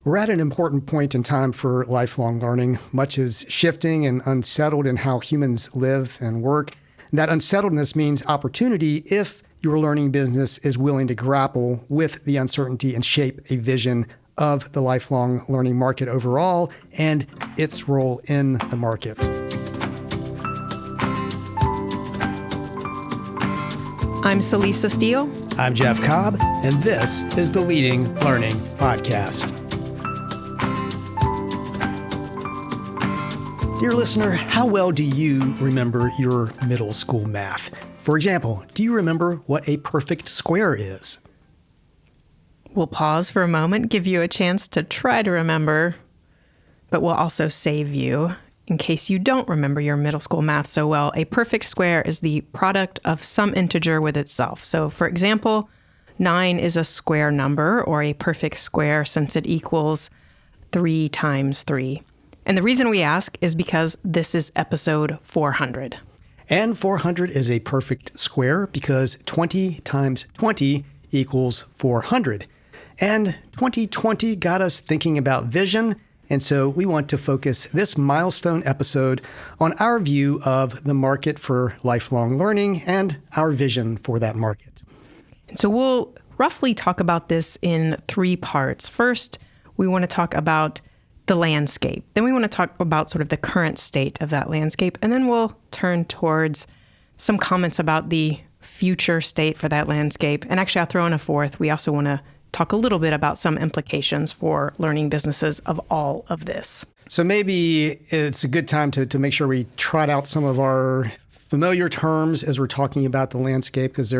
We're at an important point in time for lifelong learning. Much is shifting and unsettled in how humans live and work. And that unsettledness means opportunity if your learning business is willing to grapple with the uncertainty and shape a vision of the lifelong learning market overall and its role in the market. I'm Celisa Steele. I'm Jeff Cobb, and this is the Leading Learning Podcast. Dear listener, how well do you remember your middle school math? For example, do you remember what a perfect square is? We'll pause for a moment, give you a chance to try to remember, but we'll also save you in case you don't remember your middle school math so well. A perfect square is the product of some integer with itself. So for example, 9 is a square number, or a perfect square, since it equals 3 times 3. And the reason we ask is because this is episode 400. And 400 is a perfect square because 20 times 20 equals 400. And 2020 got us thinking about vision, and so we want to focus this milestone episode on our view of the market for lifelong learning and our vision for that market. And so we'll roughly talk about this in 3 parts. First, we want to talk about the landscape. Then we want to talk about sort of the current state of that landscape. And then we'll turn towards some comments about the future state for that landscape. And actually, I'll throw in a fourth. We also want to talk a little bit about some implications for learning businesses of all of this. So maybe it's a good time to make sure we trot out some of our familiar terms as we're talking about the landscape, because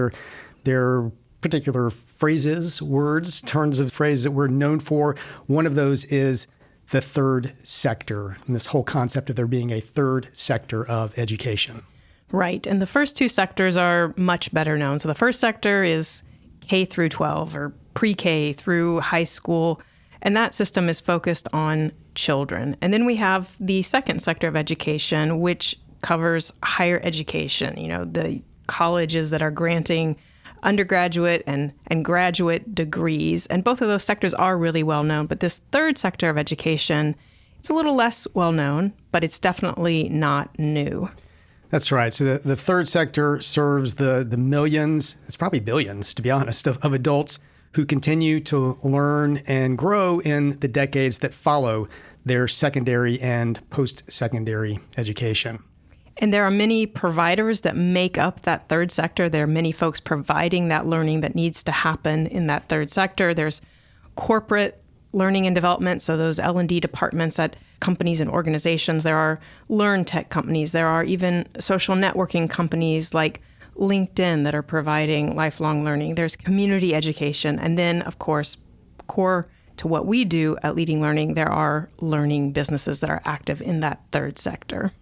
they're particular phrases, words, turns of phrase that we're known for. One of those is the third sector, and this whole concept of there being a third sector of education. Right. And the first 2 sectors are much better known. So the first sector is K through 12, or pre-K through high school. And that system is focused on children. And then we have the second sector of education, which covers higher education, the colleges that are granting undergraduate and graduate degrees. And both of those sectors are really well known. But this third sector of education, it's a little less well known, but it's definitely not new. That's right. So the third sector serves the millions, it's probably billions, to be honest, of adults who continue to learn and grow in the decades that follow their secondary and post-secondary education. And there are many providers that make up that third sector. There are many folks providing that learning that needs to happen in that third sector. There's corporate learning and development, so those L&D departments at companies and organizations. There are learn tech companies. There are even social networking companies like LinkedIn that are providing lifelong learning. There's community education. And then, of course, core to what we do at Leading Learning, there are learning businesses that are active in that third sector.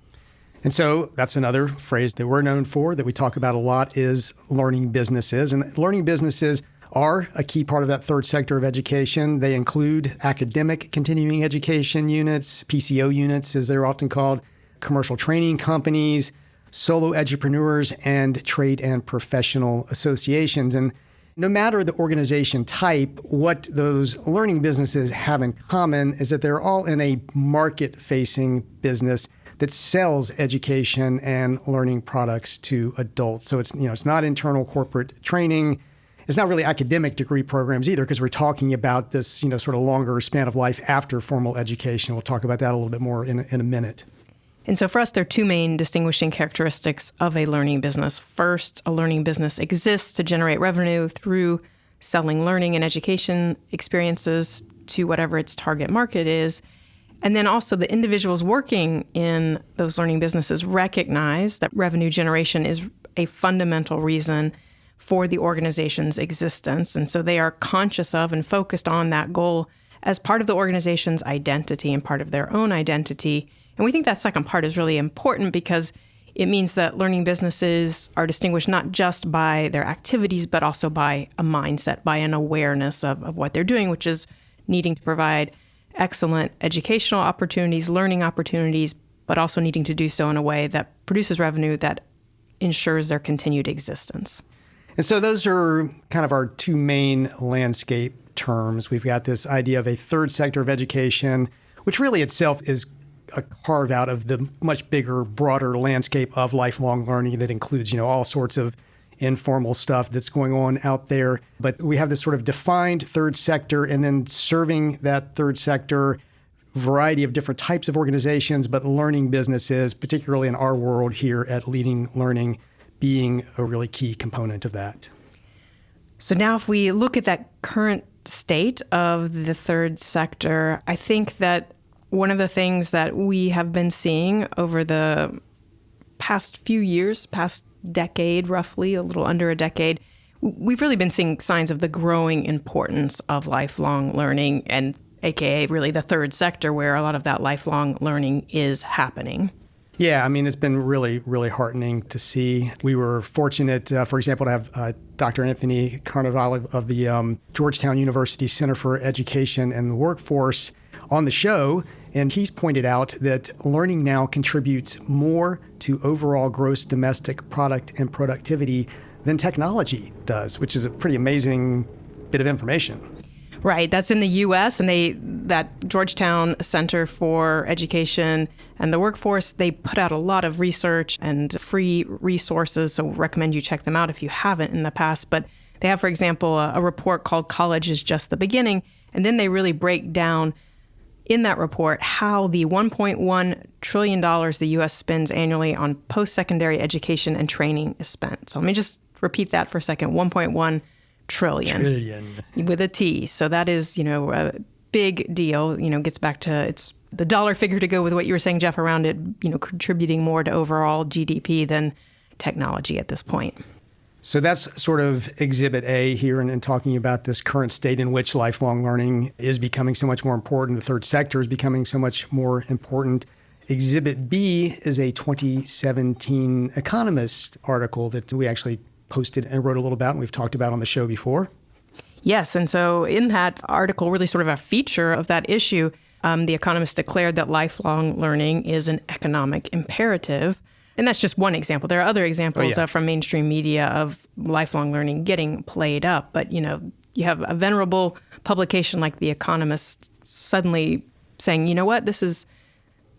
And so that's another phrase that we're known for that we talk about a lot is learning businesses. And learning businesses are a key part of that third sector of education. They include academic continuing education units, PCO units, as they're often called, commercial training companies, solo edupreneurs, and trade and professional associations. And no matter the organization type, what those learning businesses have in common is that they're all in a market-facing business that sells education and learning products to adults. So it's not internal corporate training. It's not really academic degree programs either, because we're talking about this sort of longer span of life after formal education. We'll talk about that a little bit more in a minute. And so for us, there are 2 main distinguishing characteristics of a learning business. First, a learning business exists to generate revenue through selling learning and education experiences to whatever its target market is. And then also the individuals working in those learning businesses recognize that revenue generation is a fundamental reason for the organization's existence. And so they are conscious of and focused on that goal as part of the organization's identity and part of their own identity. And we think that second part is really important because it means that learning businesses are distinguished not just by their activities, but also by a mindset, by an awareness of what they're doing, which is needing to provide excellent educational opportunities, learning opportunities, but also needing to do so in a way that produces revenue that ensures their continued existence. And so those are kind of our 2 main landscape terms. We've got this idea of a third sector of education, which really itself is a carve out of the much bigger, broader landscape of lifelong learning that includes, all sorts of informal stuff that's going on out there. But we have this sort of defined third sector, and then serving that third sector, variety of different types of organizations, but learning businesses, particularly in our world here at Leading Learning, being a really key component of that. So now if we look at that current state of the third sector, I think that one of the things that we have been seeing over the past few years, past decade roughly, a little under a decade, we've really been seeing signs of the growing importance of lifelong learning, and AKA really the third sector where a lot of that lifelong learning is happening. Yeah, it's been really, really heartening to see. We were fortunate, for example, to have Dr. Anthony Carnevale of the Georgetown University Center for Education and the Workforce on the show, and he's pointed out that learning now contributes more to overall gross domestic product and productivity than technology does, which is a pretty amazing bit of information. Right. That's in the U.S. and that Georgetown Center for Education and the Workforce, they put out a lot of research and free resources. So recommend you check them out if you haven't in the past. But they have, for example, a report called College is Just the Beginning. And then they really break down in that report how the $1.1 trillion the U.S. spends annually on post-secondary education and training is spent. So let me just repeat that for a second. 1.1 trillion with a T. So that is, a big deal, gets back to it's the dollar figure to go with what you were saying, Jeff, around it, contributing more to overall GDP than technology at this point. So that's sort of Exhibit A here and talking about this current state in which lifelong learning is becoming so much more important. The third sector is becoming so much more important. Exhibit B is a 2017 Economist article that we actually posted and wrote a little about, and we've talked about on the show before. Yes, and so in that article, really sort of a feature of that issue, The Economist declared that lifelong learning is an economic imperative. And that's just one example. There are other examples from mainstream media of lifelong learning getting played up. But, you have a venerable publication like The Economist suddenly saying, you know what, this is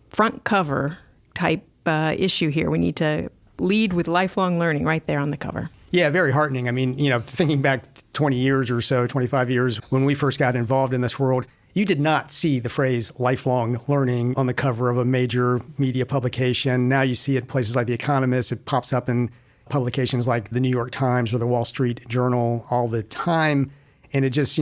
front cover type issue here. We need to lead with lifelong learning right there on the cover. Yeah, very heartening. Thinking back 20 years or so, 25 years, when we first got involved in this world, you did not see the phrase lifelong learning on the cover of a major media publication. Now you see it in places like The Economist. It pops up in publications like the New York Times or the Wall Street Journal all the time. And it just,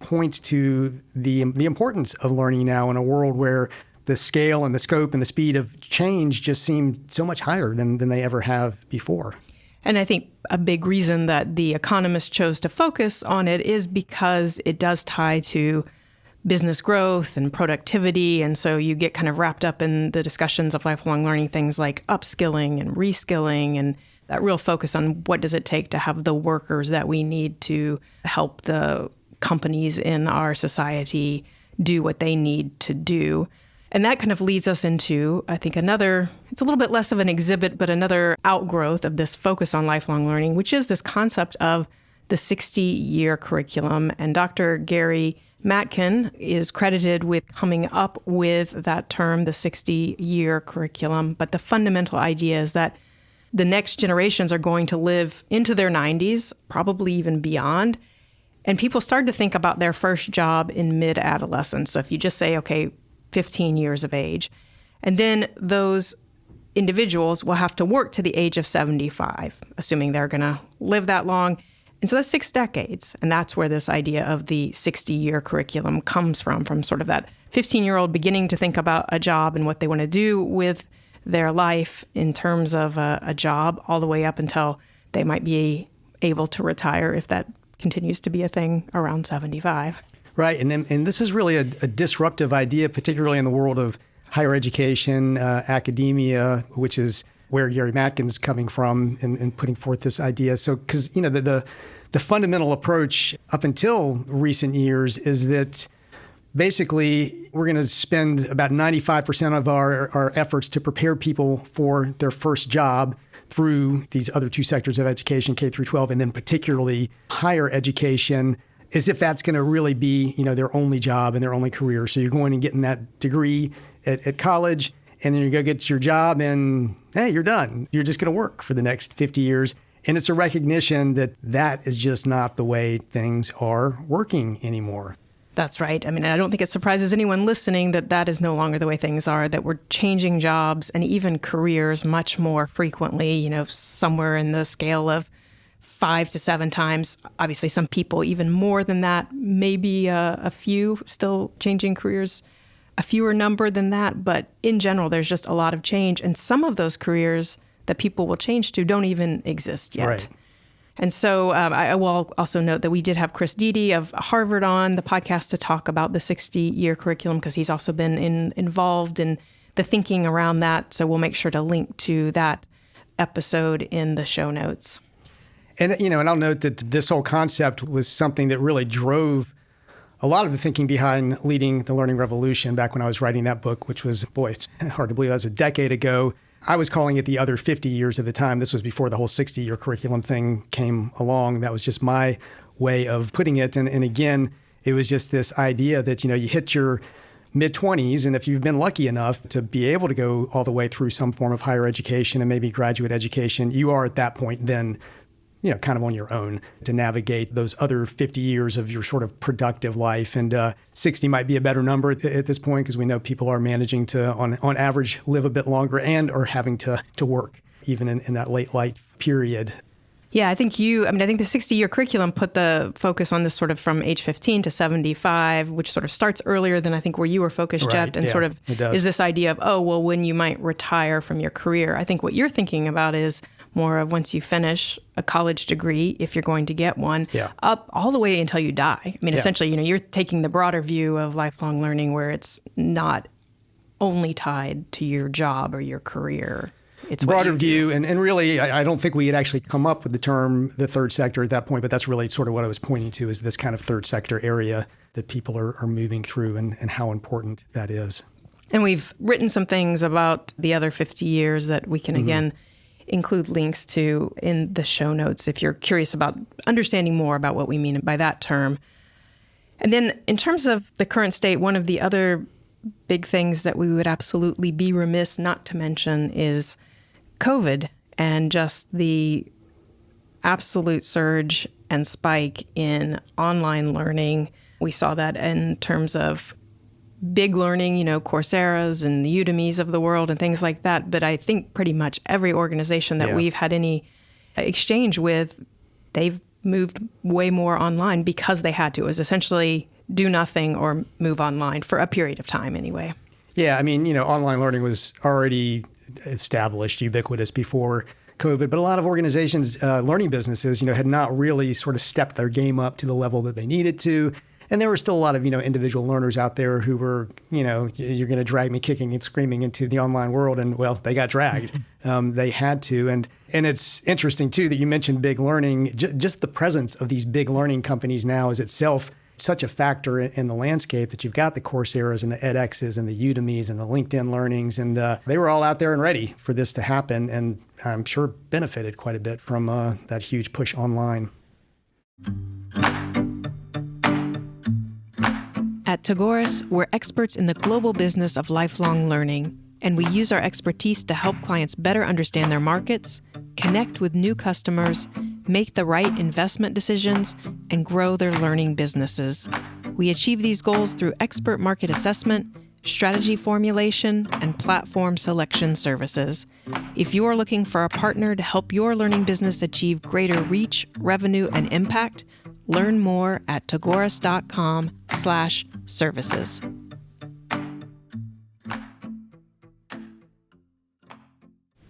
points to the importance of learning now in a world where the scale and the scope and the speed of change just seem so much higher than they ever have before. And I think a big reason that The Economist chose to focus on it is because it does tie to business growth and productivity. And so you get kind of wrapped up in the discussions of lifelong learning, things like upskilling and reskilling, and that real focus on what does it take to have the workers that we need to help the companies in our society do what they need to do. And that kind of leads us into, I think, it's a little bit less of an exhibit, but another outgrowth of this focus on lifelong learning, which is this concept of the 60-year curriculum. And Dr. Gary Matkin is credited with coming up with that term, the 60-year curriculum. But the fundamental idea is that the next generations are going to live into their 90s, probably even beyond. And people start to think about their first job in mid-adolescence. So if you just say, okay, 15 years of age, and then those individuals will have to work to the age of 75, assuming they're going to live that long. And so that's 6 decades. And that's where this idea of the 60-year curriculum comes from sort of that 15-year-old beginning to think about a job and what they want to do with their life in terms of a job, all the way up until they might be able to retire, if that continues to be a thing, around 75. Right. And this is really a disruptive idea, particularly in the world of higher education, academia, which is where Gary Matkin's coming from and putting forth this idea. So, because, the fundamental approach up until recent years is that basically we're going to spend about 95% of our efforts to prepare people for their first job through these other two sectors of education, K through 12, and then particularly higher education. as if that's going to really be, their only job and their only career. So you're going and getting that degree at college, and then you go get your job and, hey, you're done. You're just going to work for the next 50 years. And it's a recognition that that is just not the way things are working anymore. That's right. I mean, I don't think it surprises anyone listening that that is no longer the way things are, that we're changing jobs and even careers much more frequently, somewhere in the scale of 5 to 7 times. Obviously, some people even more than that, maybe a few still changing careers, a fewer number than that. But in general, there's just a lot of change. And some of those careers that people will change to don't even exist yet. Right. And so I will also note that we did have Chris Deedy of Harvard on the podcast to talk about the 60-year curriculum, because he's also been involved in the thinking around that. So we'll make sure to link to that episode in the show notes. And, and I'll note that this whole concept was something that really drove a lot of the thinking behind leading the learning revolution back when I was writing that book, which was, it's hard to believe that was a decade ago. I was calling it the other 50 years at the time. This was before the whole 60-year curriculum thing came along. That was just my way of putting it. And again, it was just this idea that, you hit your mid-20s, and if you've been lucky enough to be able to go all the way through some form of higher education and maybe graduate education, you are at that point then, kind of on your own to navigate those other 50 years of your sort of productive life. And 60 might be a better number at this point, because we know people are managing to, on average, live a bit longer and are having to work even in that late life period. Yeah, I think I think the 60-year curriculum put the focus on this sort of from age 15 to 75, which sort of starts earlier than I think where you were focused, right, Jeff, and sort of is this idea of, when you might retire from your career. I think what you're thinking about is more of once you finish a college degree, if you're going to get one, up all the way until you die. I mean, essentially, you're taking the broader view of lifelong learning where it's not only tied to your job or your career. It's broader view. And really, I don't think we had actually come up with the term, the third sector at that point, but that's really sort of what I was pointing to, is this kind of third sector area that people are moving through and how important that is. And we've written some things about the other 50 years that we can, again, include links to in the show notes if you're curious about understanding more about what we mean by that term. And then in terms of the current state, one of the other big things that we would absolutely be remiss not to mention is COVID and just the absolute surge and spike in online learning. We saw that in terms of big learning, Coursera's and the Udemy's of the world and things like that. But I think pretty much every organization that we've had any exchange with, they've moved way more online because they had to. It was essentially do nothing or move online for a period of time anyway. Yeah, I mean, online learning was already established, ubiquitous before COVID, but a lot of organizations, learning businesses, had not really sort of stepped their game up to the level that they needed to. And there were still a lot of, individual learners out there who were, you're going to drag me kicking and screaming into the online world. And well, they got dragged. They had to. And it's interesting, too, that you mentioned big learning. Just the presence of these big learning companies now is itself such a factor in the landscape that you've got the Coursera's and the edX's and the Udemy's and the LinkedIn Learnings. And they were all out there and ready for this to happen. And I'm sure benefited quite a bit from that huge push online. At Tagoras, we're experts in the global business of lifelong learning, and we use our expertise to help clients better understand their markets, connect with new customers, make the right investment decisions, and grow their learning businesses. We achieve these goals through expert market assessment, strategy formulation, and platform selection services. If you are looking for a partner to help your learning business achieve greater reach, revenue, and impact, learn more at tagoras.com/services.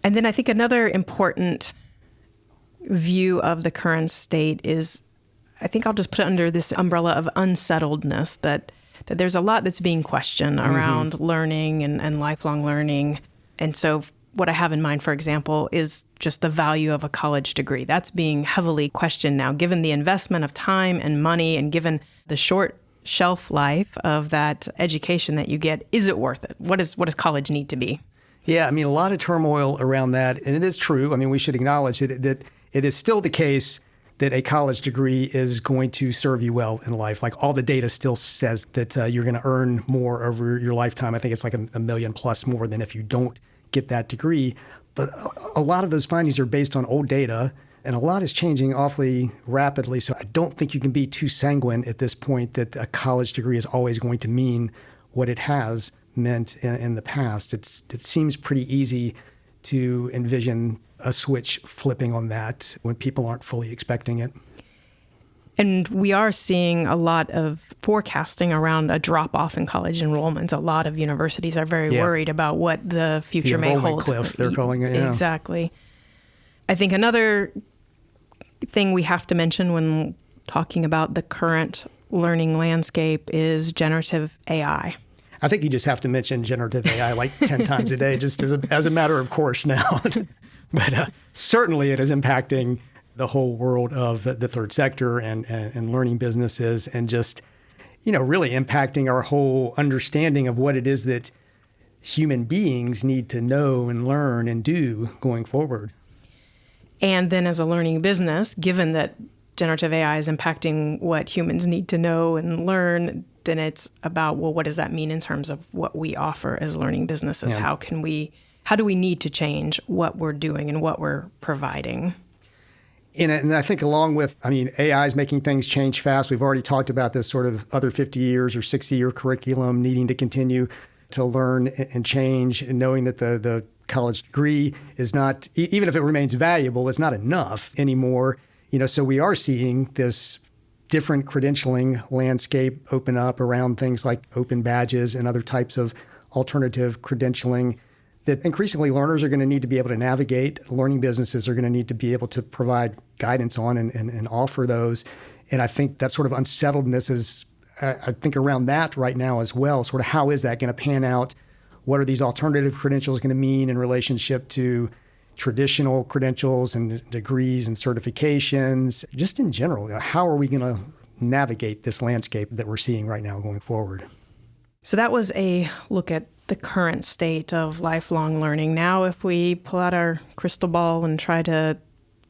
And then I think another important view of the current state is, I think I'll just put it under this umbrella of unsettledness, that there's a lot that's being questioned around learning and lifelong learning. And so what I have in mind, for example, is just the value of a college degree. That's being heavily questioned now, given the investment of time and money and given the short shelf life of that education that you get. Is it worth it? What does college need to be? Yeah, I mean, a lot of turmoil around that. And it is true. I mean, we should acknowledge that it is still the case that a college degree is going to serve you well in life. Like all the data still says that you're going to earn more over your lifetime. I think it's like a million plus more than if you don't get that degree. But a lot of those findings are based on old data, and a lot is changing awfully rapidly. So I don't think you can be too sanguine at this point that a college degree is always going to mean what it has meant in the past. It seems pretty easy to envision a switch flipping on that when people aren't fully expecting it. And we are seeing a lot of forecasting around a drop-off in college enrollment. A lot of universities are very worried about what the future may hold. The enrollment cliff, they're calling it. Yeah. Exactly. I think another thing we have to mention when talking about the current learning landscape is generative AI. I think you just have to mention generative AI like 10 times a day, just as a matter of course now. But certainly it is impacting the whole world of the third sector and learning businesses, and just, really impacting our whole understanding of what it is that human beings need to know and learn and do going forward. And then as a learning business, given that generative AI is impacting what humans need to know and learn, then it's about, well, what does that mean in terms of what we offer as learning businesses? Yeah. How do we need to change what we're doing and what we're providing? And I think along with, AI is making things change fast. We've already talked about this sort of other 50 years or 60-year curriculum needing to continue to learn and change, and knowing that the college degree is not, even if it remains valuable, it's not enough anymore. So we are seeing this different credentialing landscape open up around things like open badges and other types of alternative credentialing that increasingly learners are going to need to be able to navigate. Learning businesses are going to need to be able to provide guidance on and offer those. And I think that sort of unsettledness is, I think, around that right now as well. Sort of how is that going to pan out? What are these alternative credentials going to mean in relationship to traditional credentials and degrees and certifications? Just in general, how are we going to navigate this landscape that we're seeing right now going forward? So that was a look at the current state of lifelong learning. Now, if we pull out our crystal ball and try to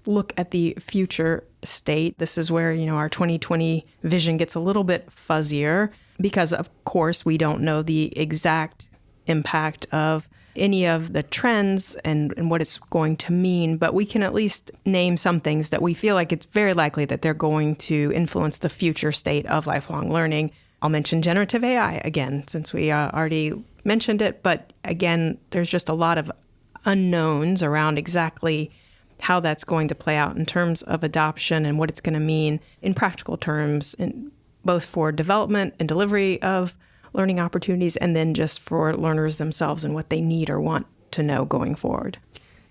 look at the future state, this is where, our 2020 vision gets a little bit fuzzier because, of course, we don't know the exact impact of any of the trends and what it's going to mean, but we can at least name some things that we feel like it's very likely that they're going to influence the future state of lifelong learning. I'll mention generative AI again, since we already mentioned it, but again, there's just a lot of unknowns around exactly how that's going to play out in terms of adoption and what it's going to mean in practical terms, both for development and delivery of learning opportunities, and then just for learners themselves and what they need or want to know going forward.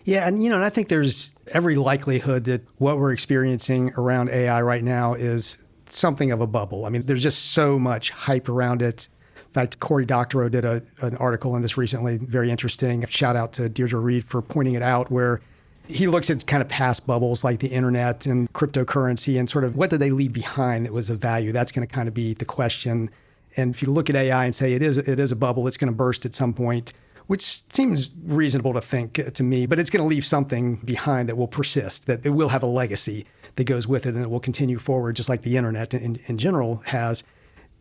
Yeah, and I think there's every likelihood that what we're experiencing around AI right now is something of a bubble. There's just so much hype around it. In fact, Cory Doctorow did an article on this recently, very interesting. Shout out to Deirdre Reed for pointing it out, where he looks at kind of past bubbles like the internet and cryptocurrency and sort of what did they leave behind that was of value. That's going to kind of be the question. And if you look at AI and say it is a bubble, it's going to burst at some point, which seems reasonable to think to me, but it's going to leave something behind that will persist, that it will have a legacy that goes with it, and it will continue forward just like the internet in general has.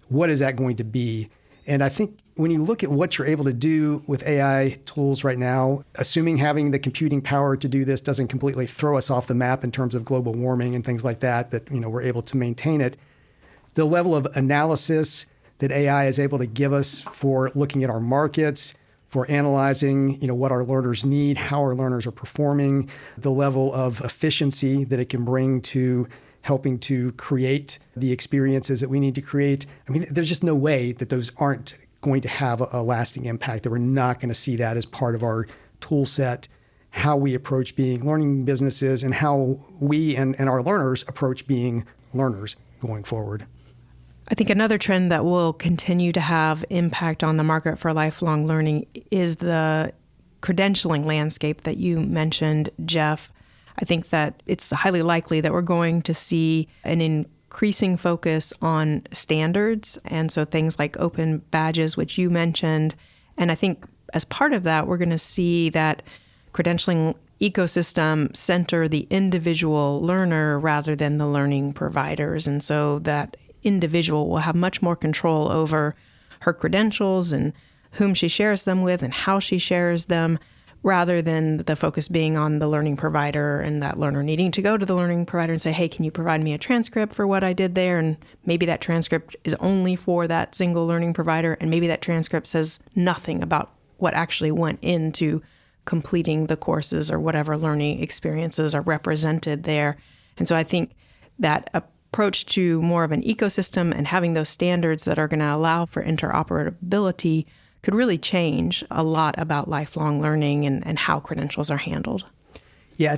What is that going to be? And I think when you look at what you're able to do with AI tools right now, assuming having the computing power to do this doesn't completely throw us off the map in terms of global warming and things like that, we're able to maintain it. The level of analysis that AI is able to give us for looking at our markets, for analyzing, what our learners need, how our learners are performing, the level of efficiency that it can bring to helping to create the experiences that we need to create. There's just no way that those aren't going to have a lasting impact, that we're not going to see that as part of our tool set, how we approach being learning businesses and how we and our learners approach being learners going forward. I think another trend that will continue to have impact on the market for lifelong learning is the credentialing landscape that you mentioned, Jeff. I think that it's highly likely that we're going to see an increasing focus on standards, and so things like open badges, which you mentioned. And I think as part of that, we're going to see that credentialing ecosystem center the individual learner rather than the learning providers. And so that individual will have much more control over her credentials and whom she shares them with and how she shares them, rather than the focus being on the learning provider and that learner needing to go to the learning provider and say, hey, can you provide me a transcript for what I did there? And maybe that transcript is only for that single learning provider, and maybe that transcript says nothing about what actually went into completing the courses or whatever learning experiences are represented there. And so I think that approach to more of an ecosystem and having those standards that are going to allow for interoperability could really change a lot about lifelong learning and how credentials are handled. Yeah,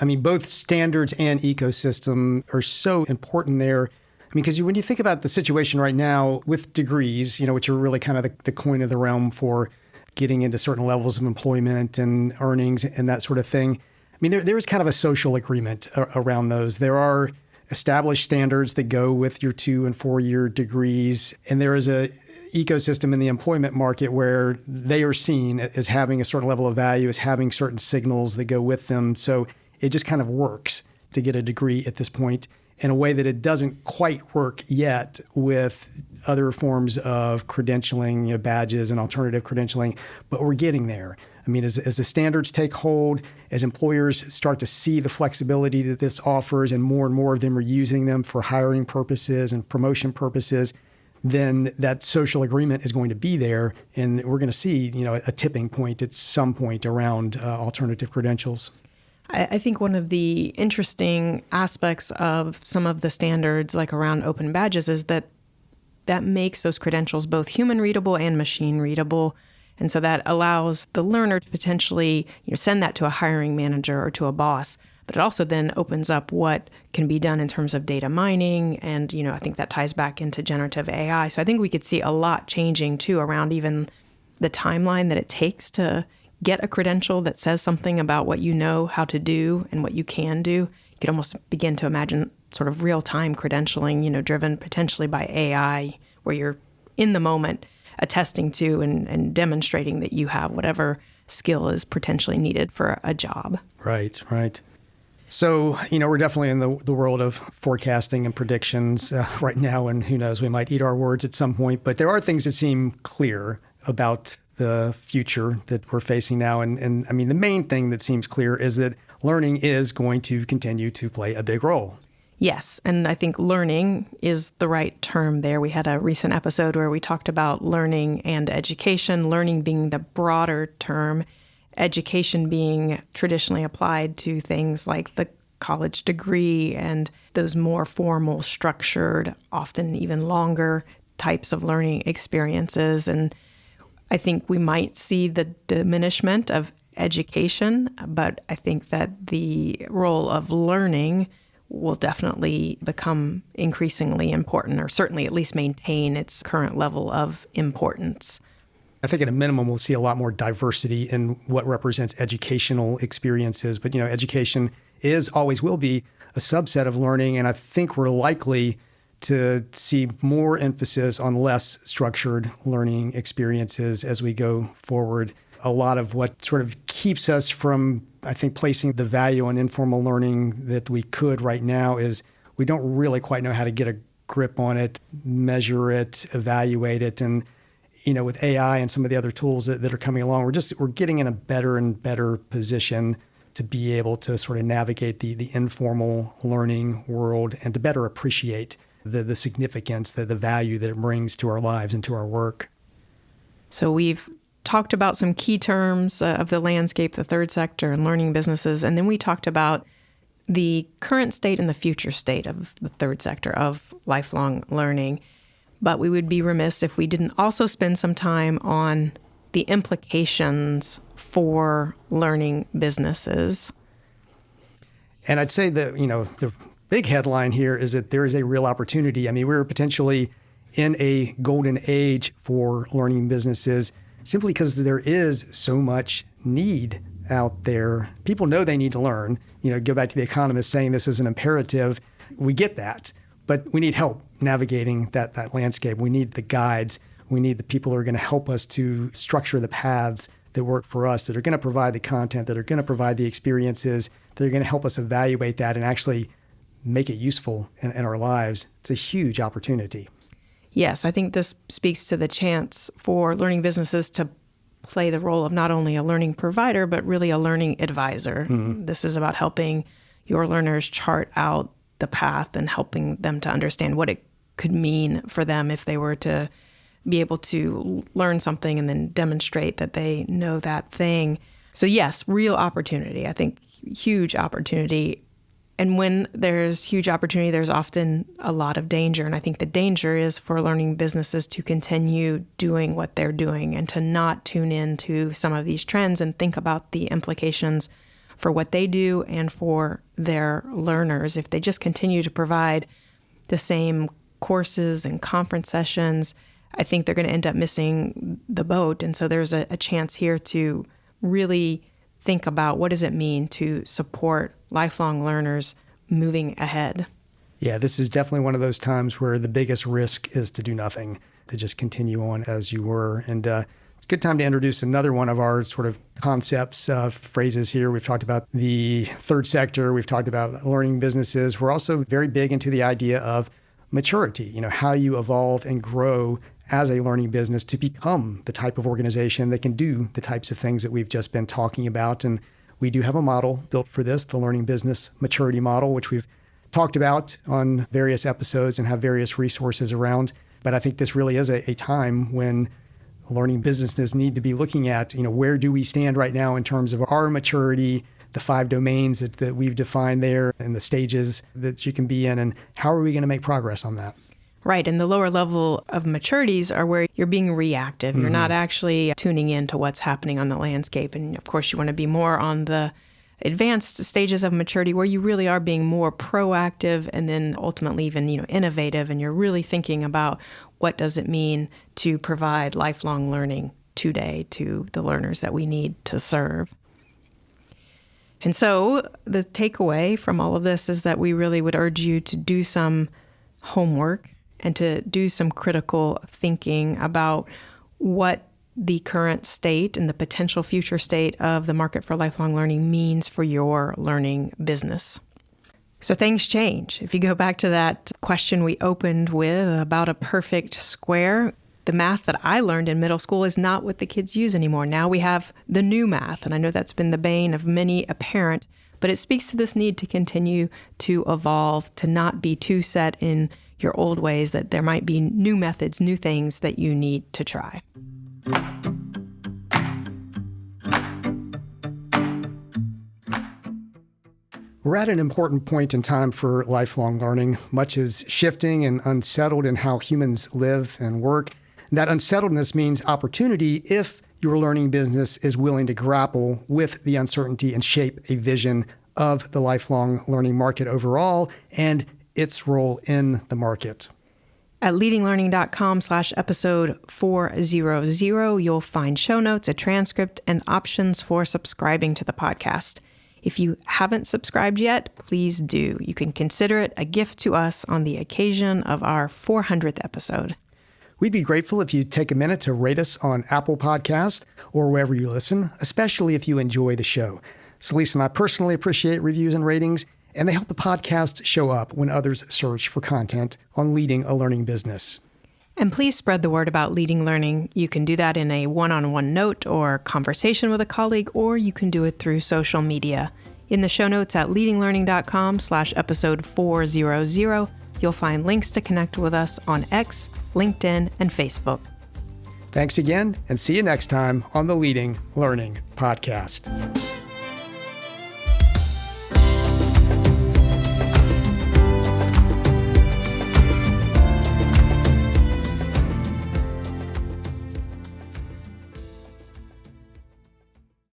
I mean, both standards and ecosystem are so important there. I mean, because when you think about the situation right now with degrees, which are really kind of the coin of the realm for getting into certain levels of employment and earnings and that sort of thing. I mean, there is kind of a social agreement around those. There are established standards that go with your 2 and 4 year degrees, and there is a ecosystem in the employment market where they are seen as having a certain level of value, as having certain signals that go with them. So it just kind of works to get a degree at this point in a way that it doesn't quite work yet with other forms of credentialing, badges and alternative credentialing, but we're getting there. I mean, as the standards take hold, as employers start to see the flexibility that this offers and more of them are using them for hiring purposes and promotion purposes, then that social agreement is going to be there, and we're going to see, a tipping point at some point around alternative credentials. I think one of the interesting aspects of some of the standards, like around open badges, is that makes those credentials both human readable and machine readable. And so that allows the learner to potentially send that to a hiring manager or to a boss. But it also then opens up what can be done in terms of data mining. And, I think that ties back into generative AI. So I think we could see a lot changing, too, around even the timeline that it takes to get a credential that says something about what you know how to do and what you can do. You could almost begin to imagine sort of real-time credentialing, driven potentially by AI, where you're in the moment attesting to and demonstrating that you have whatever skill is potentially needed for a job. Right. So, we're definitely in the world of forecasting and predictions right now, and who knows, we might eat our words at some point. But there are things that seem clear about the future that we're facing now. And I mean, the main thing that seems clear is that learning is going to continue to play a big role. Yes, and I think learning is the right term there. We had a recent episode where we talked about learning and education, learning being the broader term, education being traditionally applied to things like the college degree and those more formal, structured, often even longer types of learning experiences. And I think we might see the diminishment of education, but I think that the role of learning will definitely become increasingly important, or certainly at least maintain its current level of importance. I think at a minimum, we'll see a lot more diversity in what represents educational experiences. But, education always will be a subset of learning. And I think we're likely to see more emphasis on less structured learning experiences as we go forward. A lot of what sort of keeps us from, I think, placing the value on informal learning that we could right now is we don't really quite know how to get a grip on it, measure it, evaluate it. And with AI and some of the other tools that are coming along, we're getting in a better and better position to be able to sort of navigate the informal learning world and to better appreciate the significance, the value that it brings to our lives and to our work. So we've talked about some key terms of the landscape, the third sector and learning businesses, and then we talked about the current state and the future state of the third sector of lifelong learning. But we would be remiss if we didn't also spend some time on the implications for learning businesses. And I'd say that, the big headline here is that there is a real opportunity. I mean, we're potentially in a golden age for learning businesses simply because there is so much need out there. People know they need to learn. Go back to the economist saying this is an imperative. We get that. But we need help navigating that landscape. We need the guides. We need the people who are going to help us to structure the paths that work for us, that are going to provide the content, that are going to provide the experiences, that are going to help us evaluate that and actually make it useful in our lives. It's a huge opportunity. Yes, I think this speaks to the chance for learning businesses to play the role of not only a learning provider, but really a learning advisor. Mm-hmm. This is about helping your learners chart out the path and helping them to understand what it could mean for them if they were to be able to learn something and then demonstrate that they know that thing. So yes, real opportunity. I think huge opportunity. And when there's huge opportunity, there's often a lot of danger. And I think the danger is for learning businesses to continue doing what they're doing and to not tune into some of these trends and think about the implications for what they do and for their learners. If they just continue to provide the same courses and conference sessions, I think they're going to end up missing the boat. And so there's a chance here to really think about what does it mean to support lifelong learners moving ahead. Yeah, this is definitely one of those times where the biggest risk is to do nothing, to just continue on as you were. And it's a good time to introduce another one of our sort of concepts, phrases here. We've talked about the third sector. We've talked about learning businesses. We're also very big into the idea of maturity, how you evolve and grow as a learning business to become the type of organization that can do the types of things that we've just been talking about. And we do have a model built for this, the learning business maturity model, which we've talked about on various episodes and have various resources around. But I think this really is a time when learning businesses need to be looking at, where do we stand right now in terms of our maturity, the 5 domains that we've defined there and the stages that you can be in, and how are we going to make progress on that? Right. And the lower level of maturities are where you're being reactive. You're not actually tuning into what's happening on the landscape. And of course, you want to be more on the advanced stages of maturity where you really are being more proactive and then ultimately even, innovative. And you're really thinking about what does it mean to provide lifelong learning today to the learners that we need to serve. And so the takeaway from all of this is that we really would urge you to do some homework and to do some critical thinking about what the current state and the potential future state of the market for lifelong learning means for your learning business. So things change. If you go back to that question we opened with about a perfect square, the math that I learned in middle school is not what the kids use anymore. Now we have the new math, and I know that's been the bane of many a parent, but it speaks to this need to continue to evolve, to not be too set in your old ways, that there might be new methods, new things that you need to try. We're at an important point in time for lifelong learning. Much is shifting and unsettled in how humans live and work. That unsettledness means opportunity if your learning business is willing to grapple with the uncertainty and shape a vision of the lifelong learning market overall and its role in the market. At leadinglearning.com/episode 400, you'll find show notes, a transcript, and options for subscribing to the podcast. If you haven't subscribed yet, please do. You can consider it a gift to us on the occasion of our 400th episode. We'd be grateful if you'd take a minute to rate us on Apple Podcasts or wherever you listen, especially if you enjoy the show. Celisa and I personally appreciate reviews and ratings, and they help the podcast show up when others search for content on leading a learning business. And please spread the word about Leading Learning. You can do that in a one-on-one note or conversation with a colleague, or you can do it through social media. In the show notes at leadinglearning.com/episode 400, you'll find links to connect with us on X, LinkedIn, and Facebook. Thanks again, and see you next time on the Leading Learning Podcast.